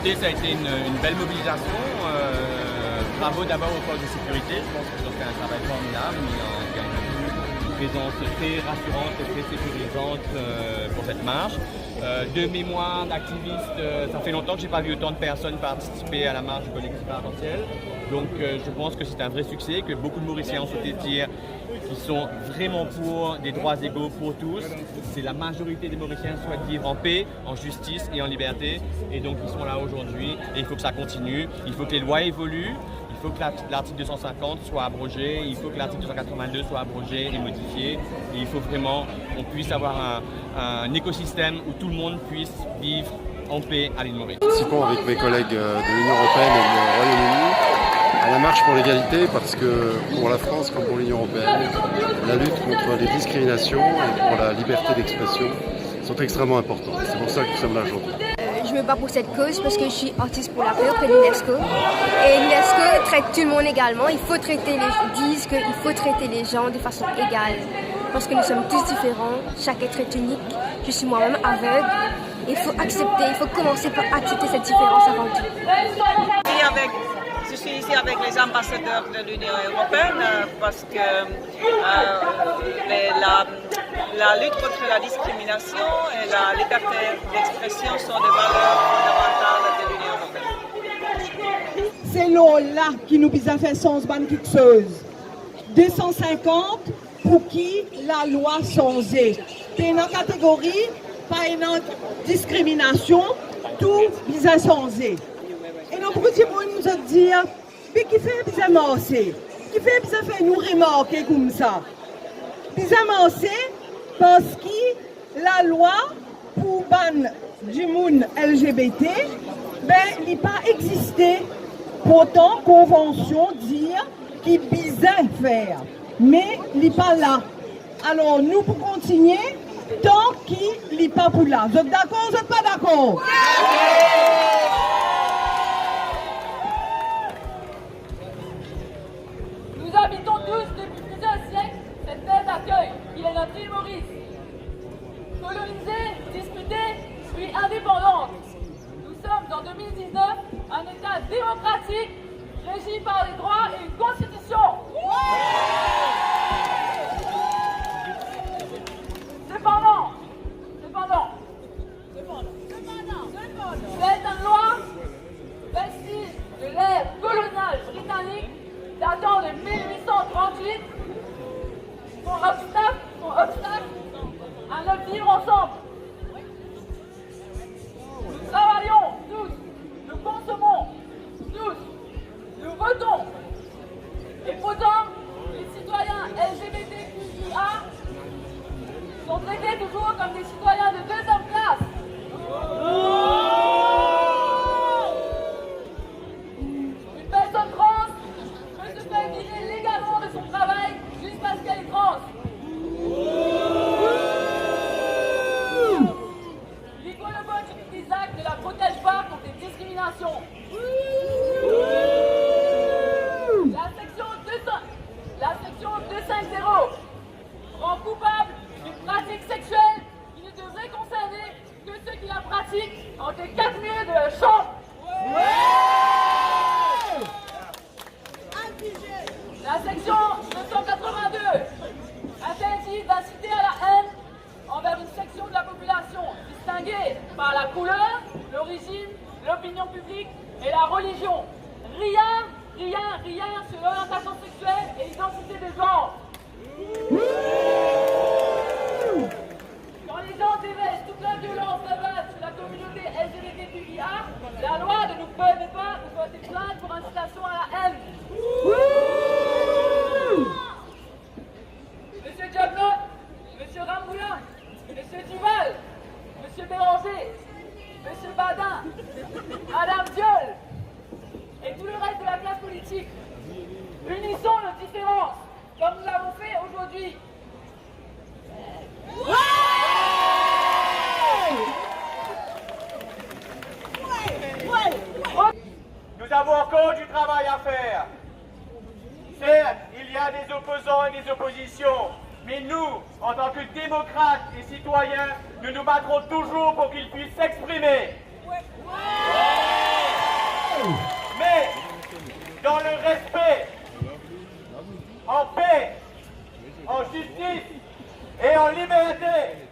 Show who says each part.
Speaker 1: écoutez, ça a été une belle mobilisation. Bravo d'abord aux forces de sécurité. Je pense qu'ils ont fait un travail formidable. Il y a une présence très rassurante et très sécurisante pour cette marche. De mémoire d'activistes, ça fait longtemps que je n'ai pas vu autant de personnes participer à la marche du collectif Arc-en-Ciel. Donc je pense que c'est un vrai succès, que beaucoup de Mauriciens ont sauté de tir, qui sont vraiment pour des droits égaux pour tous. C'est la majorité des Mauriciens souhaitent vivre en paix, en justice et en liberté. Et donc ils sont là aujourd'hui et il faut que ça continue. Il faut que les lois évoluent. Il faut que l'article 250 soit abrogé, il faut que l'article 282 soit abrogé et modifié. Et il faut vraiment qu'on puisse avoir un écosystème où tout le monde puisse vivre en paix à l'île Maurice.
Speaker 2: Participons avec mes collègues de l'Union européenne et du Royaume-Uni à la marche pour l'égalité parce que pour la France comme pour l'Union européenne, la lutte contre les discriminations et pour la liberté d'expression sont extrêmement importantes. C'est pour ça que nous sommes là aujourd'hui.
Speaker 3: Je me bats pour cette cause parce que je suis artiste pour la paix auprès de l'UNESCO. Et l'UNESCO traite tout le monde également. Ils disent qu'il faut traiter les gens de façon égale. Parce que nous sommes tous différents, chaque être est unique. Je suis moi-même aveugle. Il faut accepter, il faut commencer par accepter cette différence avant tout.
Speaker 4: Je suis ici avec les ambassadeurs de l'Union européenne parce que la lutte contre la discrimination et la liberté d'expression sont des valeurs fondamentales de l'Union européenne.
Speaker 5: C'est là qui nous a fait sens quelque chose. 250 pour qui la loi changée. C'est une catégorie, pas une discrimination, tout bizarre changé. Et donc, petit monde nous a dit, mais qui fait bizarre marcher? Qui fait bizarre faire nous remarquer comme ça? Bizarre marcher parce que la loi pour ban du monde LGBT, il n'a pas existé. Pourtant, convention dire qu'il bizarre faire, mais il n'est pas là. Alors, nous pour continuer, tant qu'il n'est pas pour là. Vous êtes d'accord ou vous n'êtes pas d'accord?
Speaker 6: Nous habitons tous depuis plusieurs siècles cette terre d'accueil, qui est notre île Maurice. Colonisée, disputée, puis indépendante. Nous sommes en 2019 un État démocratique, régi par les droits et une constitution. Cependant, cette loi, vestige de l'ère coloniale britannique, datant de 1838, font obstacle à notre vivre ensemble. Nous travaillons tous, nous consommons tous, nous votons. Et pourtant, les citoyens LGBTQIA sont traités toujours comme des citoyens de deuxième classe. Une personne trans peut se faire virer légalement de son travail juste parce qu'elle est trans. L'écologie des actes ne la protège pas contre les discriminations. La section 250 rend coupable d'une pratique sexuelle qui ne devrait concerner que ceux qui la pratiquent entre les 4 murs de la chambre. La section 282 interdit d'inciter à la haine envers une section de la population distinguée par la couleur, l'origine, l'opinion publique et la religion. Rien sur l'orientation sexuelle et l'identité de genre. Quand les gens déversent toute la violence verbale sur la communauté LGBTQIA, la loi ne nous permet pas de porter plainte pour incitation à la haine. Monsieur Joblot, Monsieur Ramoulin, Monsieur Duval, Monsieur Béranger, Monsieur Badin, Madame Diol, et tout le reste de la classe politique. Unissons nos différences, comme nous l'avons fait aujourd'hui.
Speaker 7: Nous avons encore du travail à faire. Certes, il y a des opposants et des oppositions, mais nous, en tant que démocrates et citoyens, nous nous battrons toujours pour qu'ils puissent s'exprimer. en liberté.